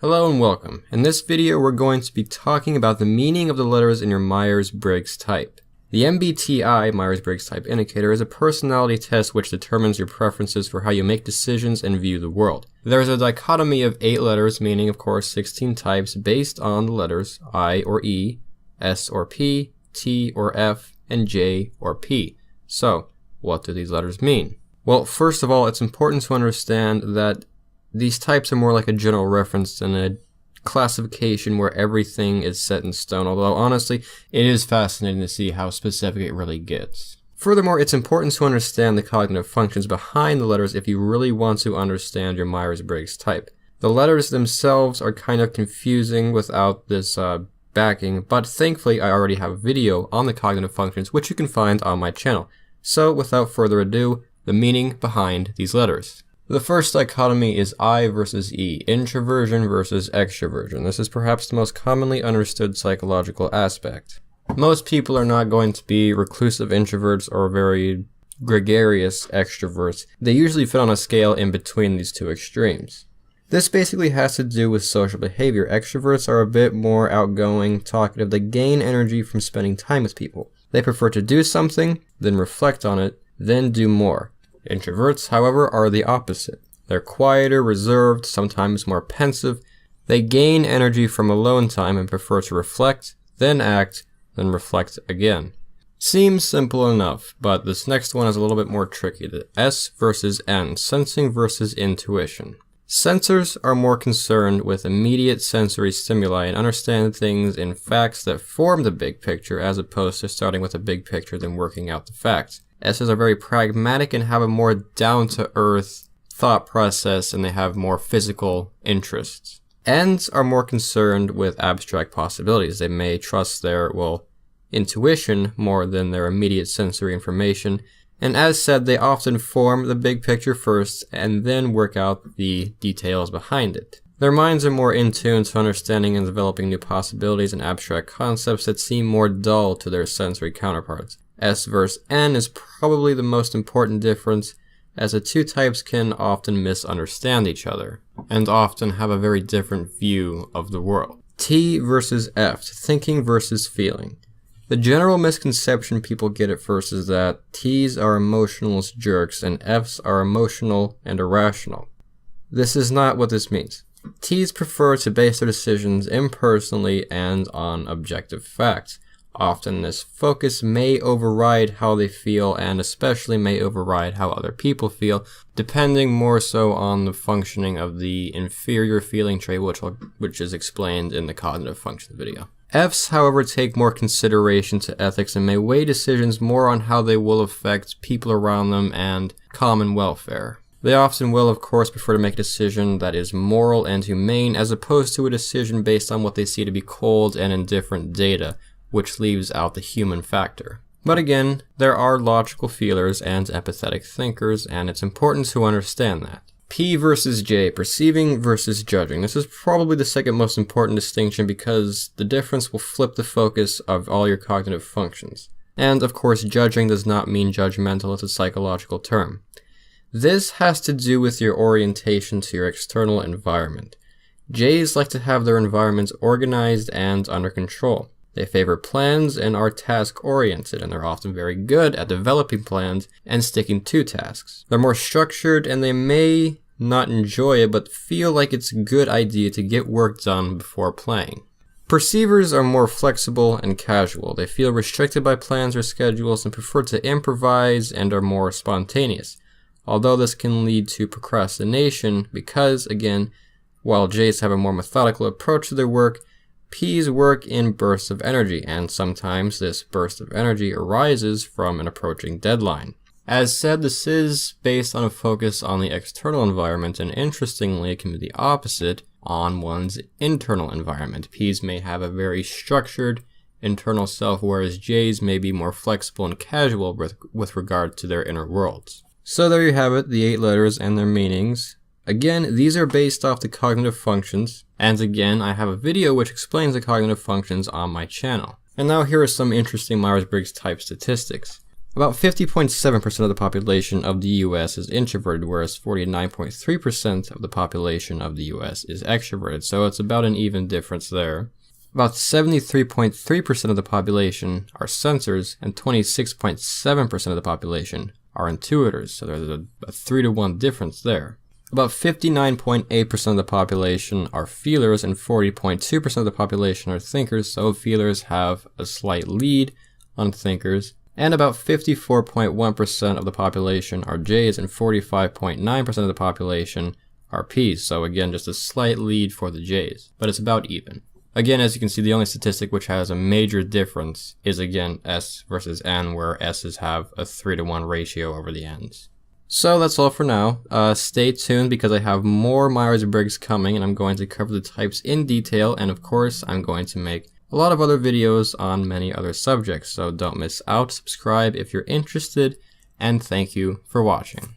Hello and welcome. In this video we're going to be talking about the meaning of the letters in your Myers-Briggs type. The MBTI, Myers-Briggs Type Indicator, is a personality test which determines your preferences for how you make decisions and view the world. There is a dichotomy of 8 letters, meaning of course 16 types, based on the letters I or E, S or P, T or F, and J or P. So, what do these letters mean? Well, first of all, it's important to understand that these types are more like a general reference than a classification where everything is set in stone, although honestly, it is fascinating to see how specific it really gets. Furthermore, it's important to understand the cognitive functions behind the letters if you really want to understand your Myers-Briggs type. The letters themselves are kind of confusing without this backing, but thankfully I already have a video on the cognitive functions which you can find on my channel. So without further ado, the meaning behind these letters. The first dichotomy is I versus E, introversion versus extraversion. This is perhaps the most commonly understood psychological aspect. Most people are not going to be reclusive introverts or very gregarious extroverts. They usually fit on a scale in between these two extremes. This basically has to do with social behavior. Extroverts are a bit more outgoing, talkative. They gain energy from spending time with people. They prefer to do something, then reflect on it, then do more. Introverts, however, are the opposite. They're quieter, reserved, sometimes more pensive. They gain energy from alone time and prefer to reflect, then act, then reflect again. Seems simple enough, but this next one is a little bit more tricky. The S versus N, sensing versus intuition. Sensors are more concerned with immediate sensory stimuli and understand things in facts that form the big picture as opposed to starting with a big picture then working out the facts. S's are very pragmatic and have a more down-to-earth thought process, and they have more physical interests. N's are more concerned with abstract possibilities. They may trust their, intuition more than their immediate sensory information. And as said, they often form the big picture first and then work out the details behind it. Their minds are more in tune to understanding and developing new possibilities and abstract concepts that seem more dull to their sensory counterparts. S versus N is probably the most important difference, as the two types can often misunderstand each other and often have a very different view of the world. T versus F, thinking versus feeling. The general misconception people get at first is that T's are emotionless jerks and F's are emotional and irrational. This is not what this means. T's prefer to base their decisions impersonally and on objective facts. Often this focus may override how they feel and especially may override how other people feel, depending more so on the functioning of the inferior feeling trait, which is explained in the cognitive functions video. F's, however, take more consideration to ethics and may weigh decisions more on how they will affect people around them and common welfare. They often will, of course, prefer to make a decision that is moral and humane as opposed to a decision based on what they see to be cold and indifferent data, which leaves out the human factor. But again, there are logical feelers and empathetic thinkers, and it's important to understand that. P versus J, perceiving versus judging. This is probably the second most important distinction because the difference will flip the focus of all your cognitive functions. And of course, judging does not mean judgmental, it's a psychological term. This has to do with your orientation to your external environment. J's like to have their environments organized and under control. They favor plans and are task-oriented, and they're often very good at developing plans and sticking to tasks. They're more structured, and they may not enjoy it, but feel like it's a good idea to get work done before playing. Perceivers are more flexible and casual. They feel restricted by plans or schedules and prefer to improvise and are more spontaneous. Although this can lead to procrastination because, again, while J's have a more methodical approach to their work, P's work in bursts of energy, and sometimes this burst of energy arises from an approaching deadline. As said, this is based on a focus on the external environment, and interestingly, it can be the opposite on one's internal environment. P's may have a very structured internal self, whereas J's may be more flexible and casual with regard to their inner worlds. So there you have it, the 8 letters and their meanings. Again, these are based off the cognitive functions, and again, I have a video which explains the cognitive functions on my channel. And now here are some interesting Myers-Briggs type statistics. About 50.7% of the population of the US is introverted, whereas 49.3% of the population of the US is extroverted, so it's about an even difference there. About 73.3% of the population are sensors, and 26.7% of the population are intuitors, so there's a 3-to-1 difference there. About 59.8% of the population are feelers, and 40.2% of the population are thinkers, so feelers have a slight lead on thinkers. And about 54.1% of the population are J's, and 45.9% of the population are P's, so again, just a slight lead for the J's, but it's about even. Again, as you can see, the only statistic which has a major difference is, again, S versus N, where S's have a 3-to-1 ratio over the N's. So that's all for now. Stay tuned because I have more Myers-Briggs coming, and I'm going to cover the types in detail, and of course, I'm going to make a lot of other videos on many other subjects, so don't miss out. Subscribe if you're interested, and thank you for watching.